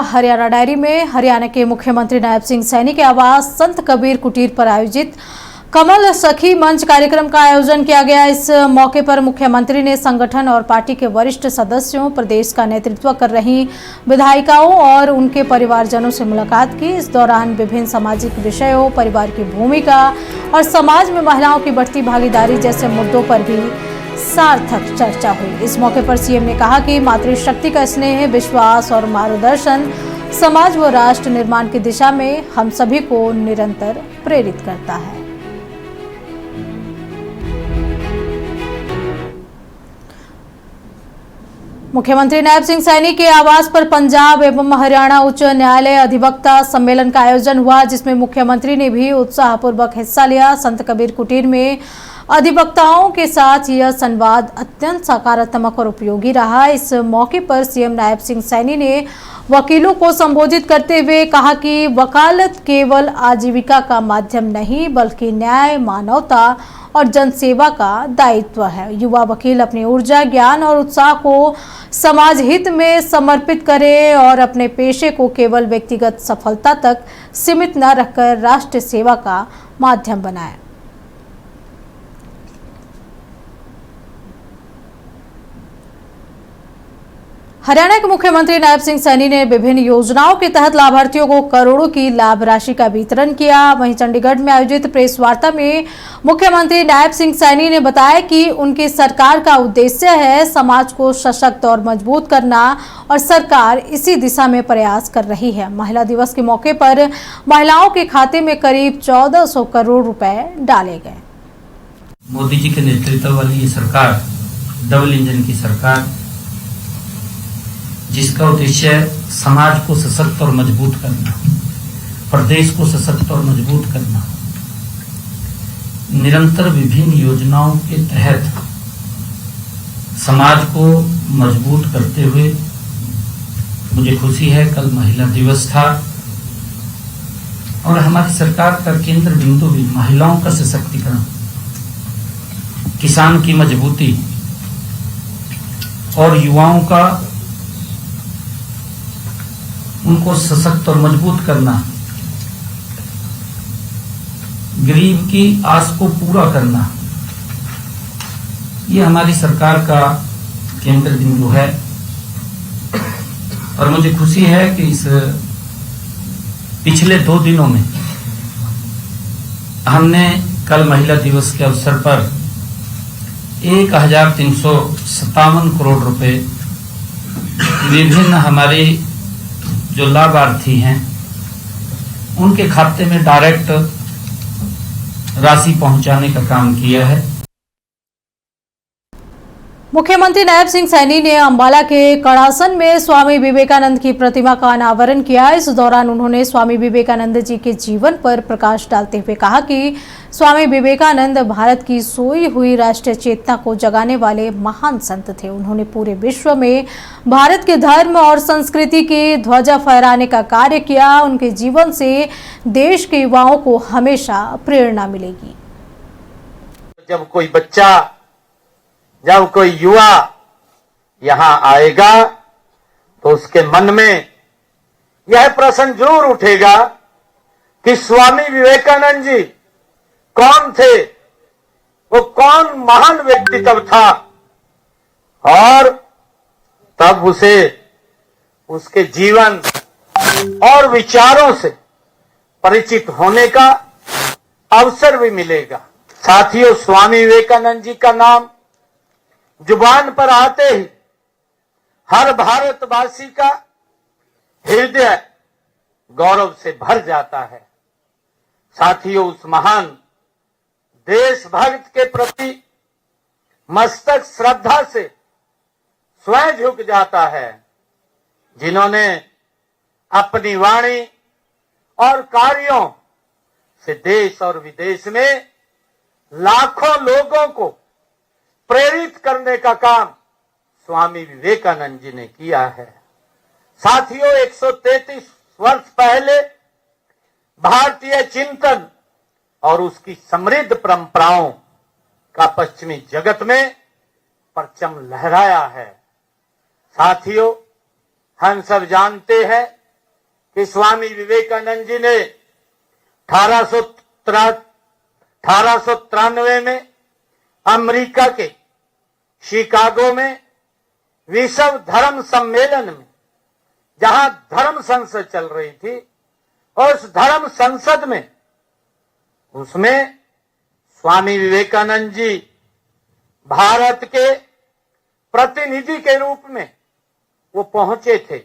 Haryana diary में हरियाणा के मुख्यमंत्री नायब सिंह सैनी के आवास संत कबीर कुटीर पर आयोजित कमल सखी मंच कार्यक्रम का आयोजन किया गया। इस मौके पर मुख्यमंत्री ने संगठन और पार्टी के वरिष्ठ सदस्यों, प्रदेश का नेतृत्व कर रही विधायिकाओं और उनके परिवारजनों से मुलाकात की। इस दौरान विभिन्न सामाजिक विषयों, परिवार की भूमिका और समाज में महिलाओं की बढ़ती भागीदारी जैसे मुद्दों पर भी सार्थक चर्चा हुई। इस मौके पर सीएम ने कहा कि मातृशक्ति का स्नेह, विश्वास और मार्गदर्शन समाज व राष्ट्र निर्माण की दिशा में हम सभी को निरंतर प्रेरित करता है। मुख्यमंत्री नायब सिंह सैनी के आवास पर पंजाब एवं हरियाणा उच्च न्यायालय अधिवक्ता सम्मेलन का आयोजन हुआ, जिसमें मुख्यमंत्री ने भी उत्साहपूर्वक हिस्सा लिया। संत कबीर कुटीर में अधिवक्ताओं के साथ यह संवाद अत्यंत सकारात्मक और उपयोगी रहा। इस मौके पर सीएम नायब सिंह सैनी ने वकीलों को संबोधित करते हुए कहा कि वकालत केवल आजीविका का माध्यम नहीं, बल्कि न्याय, मानवता और जनसेवा का दायित्व है। युवा वकील अपनी ऊर्जा, ज्ञान और उत्साह को समाज हित में समर्पित करें और अपने पेशे को केवल व्यक्तिगत सफलता तक सीमित न रखकर राष्ट्र सेवा का माध्यम बनाएं। हरियाणा के मुख्यमंत्री नायब सिंह सैनी ने विभिन्न योजनाओं के तहत लाभार्थियों को करोड़ों की लाभ राशि का वितरण किया। वहीं चंडीगढ़ में आयोजित प्रेस वार्ता में मुख्यमंत्री नायब सिंह सैनी ने बताया कि उनकी सरकार का उद्देश्य है समाज को सशक्त और मजबूत करना और सरकार इसी दिशा में प्रयास कर रही है। महिला दिवस के मौके पर महिलाओं के खाते में करीब 1400 करोड़ रुपए डाले गए। मोदी जी के नेतृत्व वाली ये सरकार डबल इंजन की सरकार, जिसका उद्देश्य है समाज को सशक्त और मजबूत करना, प्रदेश को सशक्त और मजबूत करना, निरंतर विभिन्न योजनाओं के तहत समाज को मजबूत करते हुए मुझे खुशी है कल महिला दिवस था और हमारी सरकार का केंद्र बिंदु भी महिलाओं का सशक्तिकरण, किसान की मजबूती और युवाओं का उनको सशक्त और मजबूत करना, गरीब की आस को पूरा करना, ये हमारी सरकार का केंद्र बिंदु है। और मुझे खुशी है कि इस पिछले 2 दिनों में हमने कल महिला दिवस के अवसर पर 1357 करोड़ रुपए विभिन्न हमारे जो लाभार्थी हैं उनके खाते में डायरेक्ट राशि पहुंचाने का काम किया है। मुख्यमंत्री नायब सिंह सैनी ने अंबाला के कड़ासन में स्वामी विवेकानंद की प्रतिमा का अनावरण किया। इस दौरान उन्होंने स्वामी विवेकानंद जी के जीवन पर प्रकाश डालते हुए कहा कि स्वामी विवेकानंद भारत की सोई हुई राष्ट्रीय चेतना को जगाने वाले महान संत थे। उन्होंने पूरे विश्व में भारत के धर्म और संस्कृति की ध्वजा फहराने का कार्य किया। उनके जीवन से देश के युवाओं को हमेशा प्रेरणा मिलेगी। जब कोई बच्चा, जब कोई युवा यहां आएगा तो उसके मन में यह प्रश्न जरूर उठेगा कि स्वामी विवेकानंद जी कौन थे, वो कौन महान व्यक्तित्व था, और तब उसे उसके जीवन और विचारों से परिचित होने का अवसर भी मिलेगा। साथियों, स्वामी विवेकानंद जी का नाम जुबान पर आते ही हर भारतवासी का हृदय गौरव से भर जाता है। साथियों, उस महान देशभक्त के प्रति मस्तक श्रद्धा से स्वयं झुक जाता है, जिन्होंने अपनी वाणी और कार्यों से देश और विदेश में लाखों लोगों को प्रेरित करने का काम स्वामी विवेकानंद जी ने किया है। साथियों, 133 वर्ष पहले भारतीय चिंतन और उसकी समृद्ध परंपराओं का पश्चिमी जगत में परचम लहराया है। साथियों, हम सब जानते हैं कि स्वामी विवेकानंद जी ने 1893 में अमेरिका के शिकागो में विश्व धर्म सम्मेलन में, जहां धर्म संसद चल रही थी, और उस धर्म संसद में उसमें स्वामी विवेकानंद जी भारत के प्रतिनिधि के रूप में वो पहुंचे थे।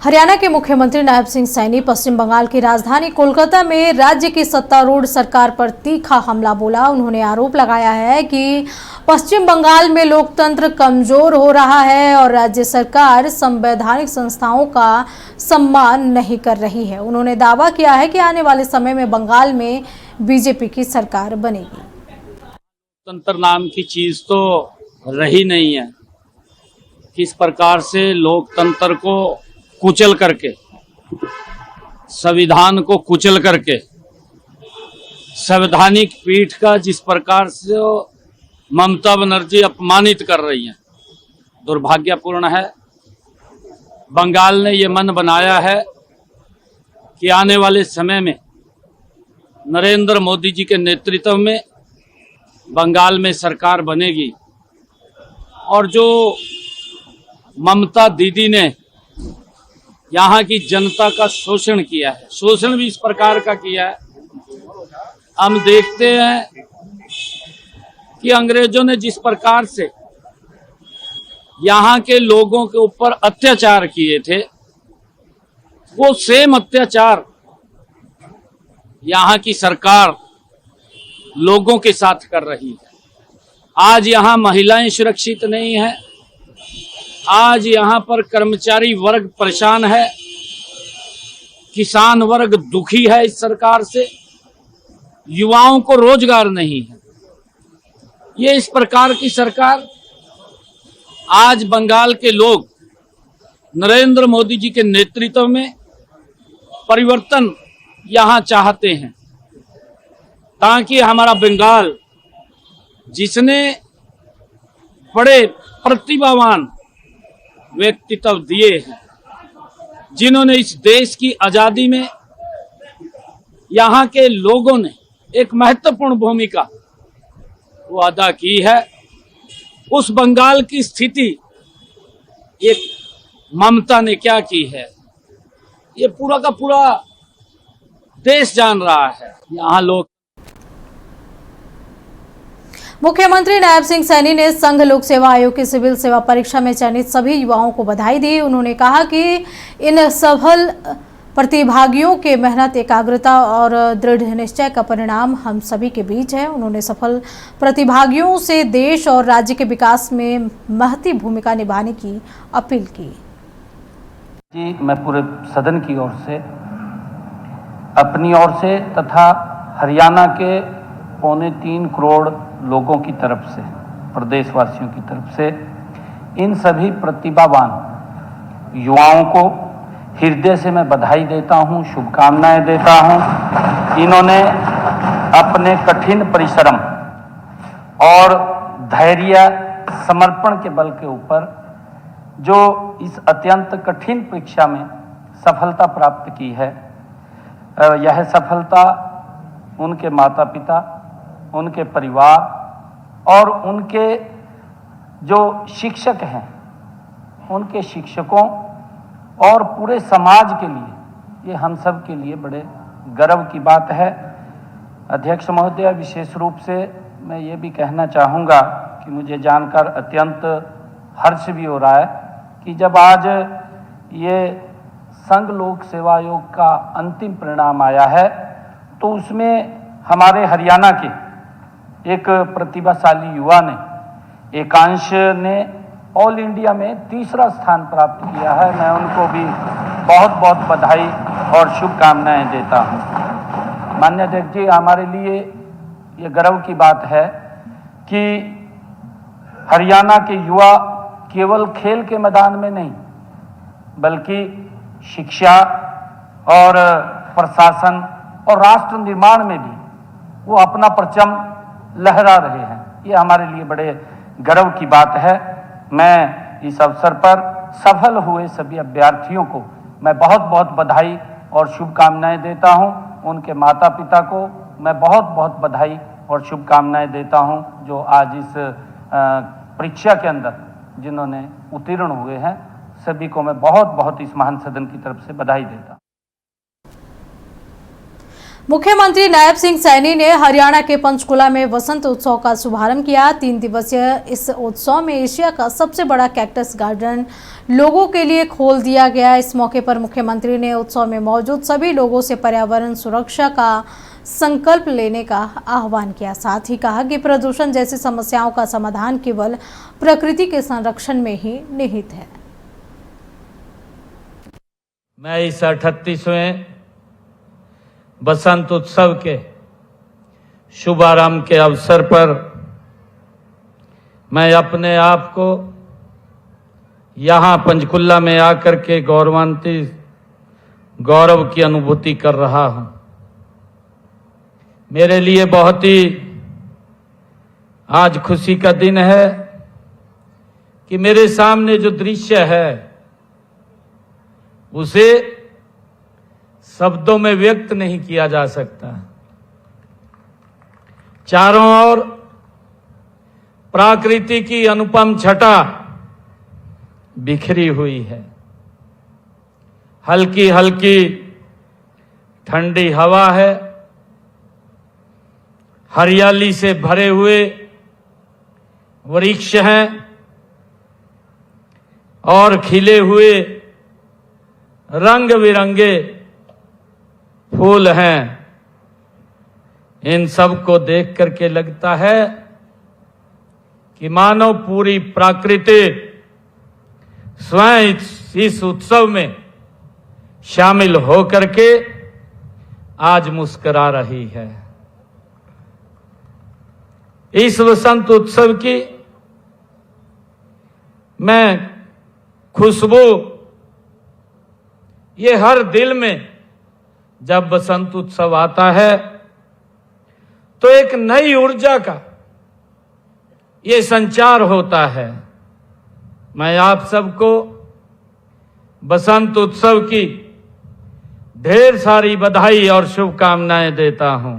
हरियाणा के मुख्यमंत्री नायब सिंह सैनी पश्चिम बंगाल की राजधानी कोलकाता में राज्य की सत्तारूढ़ सरकार पर तीखा हमला बोला। उन्होंने आरोप लगाया है कि पश्चिम बंगाल में लोकतंत्र कमजोर हो रहा है और राज्य सरकार संवैधानिक संस्थाओं का सम्मान नहीं कर रही है। उन्होंने दावा किया है कि आने वाले समय में बंगाल में बीजेपी की सरकार बनेगी। लोकतंत्र नाम की चीज तो रही नहीं है। किस प्रकार से लोकतंत्र को कुचल करके, संविधान को कुचल करके, संवैधानिक पीठ का जिस प्रकार से ममता बनर्जी अपमानित कर रही हैं, दुर्भाग्यपूर्ण है। बंगाल ने ये मन बनाया है कि आने वाले समय में नरेंद्र मोदी जी के नेतृत्व में बंगाल में सरकार बनेगी, और जो ममता दीदी ने यहाँ की जनता का शोषण किया है, शोषण भी इस प्रकार का किया है। हम देखते हैं कि अंग्रेजों ने जिस प्रकार से यहाँ के लोगों के ऊपर अत्याचार किए थे, वो सेम अत्याचार यहाँ की सरकार लोगों के साथ कर रही है। आज यहाँ महिलाएं सुरक्षित नहीं है, आज यहाँ पर कर्मचारी वर्ग परेशान है, किसान वर्ग दुखी है इस सरकार से, युवाओं को रोजगार नहीं है। ये इस प्रकार की सरकार, आज बंगाल के लोग नरेंद्र मोदी जी के नेतृत्व में परिवर्तन यहाँ चाहते हैं, ताकि हमारा बंगाल, जिसने बड़े प्रतिभावान व्यक्तित्व दिए हैं, जिन्होंने इस देश की आजादी में यहाँ के लोगों ने एक महत्वपूर्ण भूमिका वो अदा की है, उस बंगाल की स्थिति एक ममता ने क्या की है, ये पूरा का पूरा देश जान रहा है। यहाँ लोग मुख्यमंत्री नायब सिंह सैनी ने संघ लोक सेवा आयोग की सिविल सेवा परीक्षा में चयनित सभी युवाओं को बधाई दी। उन्होंने कहा कि इन सफल प्रतिभागियों के मेहनत, एकाग्रता और दृढ़ निश्चय का परिणाम हम सभी के बीच है। उन्होंने सफल प्रतिभागियों से देश और राज्य के विकास में महती भूमिका निभाने की अपील की। जी, मैं पूरे सदन की ओर से, अपनी ओर से तथा हरियाणा के 3.25 करोड़ लोगों की तरफ से, प्रदेशवासियों की तरफ से इन सभी प्रतिभावान युवाओं को हृदय से मैं बधाई देता हूं, शुभकामनाएं देता हूं। इन्होंने अपने कठिन परिश्रम और धैर्य, समर्पण के बल के ऊपर जो इस अत्यंत कठिन परीक्षा में सफलता प्राप्त की है, यह सफलता उनके माता पिता, उनके परिवार और उनके जो शिक्षक हैं, उनके शिक्षकों और पूरे समाज के लिए, ये हम सब के लिए बड़े गर्व की बात है। अध्यक्ष महोदय, विशेष रूप से मैं ये भी कहना चाहूँगा कि मुझे जानकर अत्यंत हर्ष भी हो रहा है कि जब आज ये संघ लोक सेवा आयोग का अंतिम परिणाम आया है, तो उसमें हमारे हरियाणा के एक प्रतिभाशाली युवा ने, एकांश ने ऑल इंडिया में 3रा स्थान प्राप्त किया है। मैं उनको भी बहुत बहुत बधाई और शुभकामनाएं देता हूं। माननीय अध्यक्ष जी, हमारे लिए ये गर्व की बात है कि हरियाणा के युवा केवल खेल के मैदान में नहीं, बल्कि शिक्षा और प्रशासन और राष्ट्र निर्माण में भी वो अपना परचम लहरा रहे हैं। ये हमारे लिए बड़े गर्व की बात है। मैं इस अवसर पर सफल हुए सभी अभ्यर्थियों को मैं बहुत बहुत बधाई और शुभकामनाएं देता हूं। उनके माता पिता को मैं बहुत बहुत बधाई और शुभकामनाएं देता हूं, जो आज इस परीक्षा के अंदर जिन्होंने उत्तीर्ण हुए हैं। सभी को मैं बहुत बहुत इस महान सदन की तरफ से बधाई देता हूं। मुख्यमंत्री नायब सिंह सैनी ने हरियाणा के पंचकुला में वसंत उत्सव का शुभारंभ किया। 3 दिवसीय इस उत्सव में एशिया का सबसे बड़ा कैक्टस गार्डन लोगों के लिए खोल दिया गया। इस मौके पर मुख्यमंत्री ने उत्सव में मौजूद सभी लोगों से पर्यावरण सुरक्षा का संकल्प लेने का आह्वान किया। साथ ही कहा कि प्रदूषण जैसी समस्याओं का समाधान केवल प्रकृति के संरक्षण में ही निहित है। मैं इस 38वें बसंत उत्सव के शुभारंभ के अवसर पर मैं अपने आप को यहाँ पंचकुला में आकर के गौरव की अनुभूति कर रहा हूँ। मेरे लिए बहुत ही आज खुशी का दिन है कि मेरे सामने जो दृश्य है उसे शब्दों में व्यक्त नहीं किया जा सकता। चारों ओर प्रकृति की अनुपम छटा बिखरी हुई है। हल्की हल्की ठंडी हवा है। हरियाली से भरे हुए वृक्ष हैं और खिले हुए रंग बिरंगे फूल हैं। इन सब को देख करके लगता है कि मानो पूरी प्रकृति स्वयं इस उत्सव में शामिल होकर के आज मुस्कुरा रही है। इस वसंत उत्सव की मैं खुशबू ये हर दिल में जब बसंत उत्सव आता है तो एक नई ऊर्जा का ये संचार होता है। मैं आप सबको बसंत उत्सव की ढेर सारी बधाई और शुभकामनाएं देता हूं।